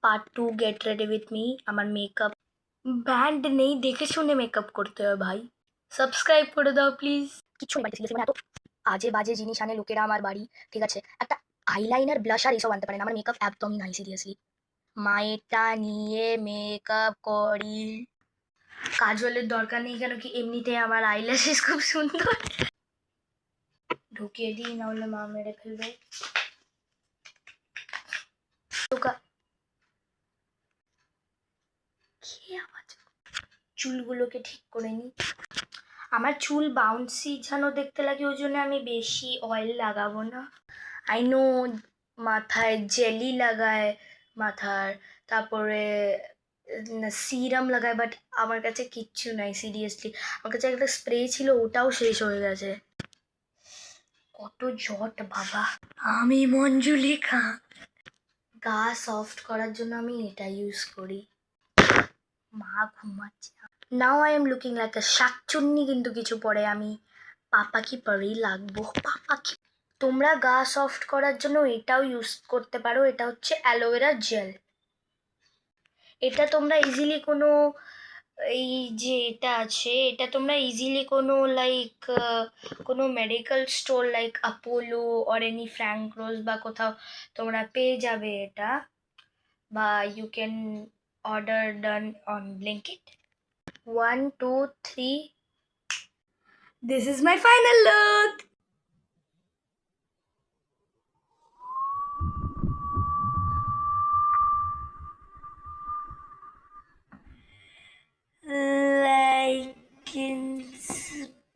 Part 2 get ready with me. আমার makeup band নেই, দেখে শুনে মেকআপ করতে হয় ভাই। সাবস্ক্রাইব করে দাও প্লিজ। কিছু নেই বাড়িতে, সিরিয়াসলি মানে এত আজে বাজে জিনিস আনে লোকেরা আমার বাড়ি, ঠিক আছে? একটা আইলাইনার ব্লাশ আর এসব আনতে পারে না, আমার মেকআপ একদমই নাই সিরিয়াসলি। মায়েরটা নিয়ে মেকআপ করি। কাজলের দরকার নেই কেন কি এমনিতে আমার আইল্যাশেস খুব সুন্দর। ঢুকিয়ে দিই না হলে মা মেরে ফেলবে। চুলগুলোকে ঠিক করে নিই। আমার চুল বাউন্সি যেন দেখতে লাগে, ওই জন্য আমি বেশি অয়েল লাগাবো না। আই নো মাথায় জেলি লাগায় মাথার, তারপরে সিরাম লাগায়, বাট আমার কাছে কিচ্ছু নাই সিরিয়াসলি। আমার কাছে একটা স্প্রে ছিল, ওটাও শেষ হয়ে গেছে। কত জট বাবা। আমি মঞ্জুলিকা। গা সফট করার জন্য আমি এটা ইউজ করি। মা ঘুমাচ্ছে। Now I am looking like আ শাকচুন্নি, কিন্তু কিছু পরে আমি পাপা কি পরেই লাগবো। পাপা কি। তোমরা গা সফট করার জন্য এটাও ইউজ করতে পারো, এটা হচ্ছে অ্যালোভেরা জেল। এটা তোমরা ইজিলি কোনো, এই যে এটা আছে, এটা তোমরা ইজিলি কোনো লাইক কোনো medical store like Apollo or any Frank Ross বা কোথাও তোমরা পেয়ে যাবে এটা, বা you can order done on Blinkit. 1 2 3, this is my final look. Like and subscribe.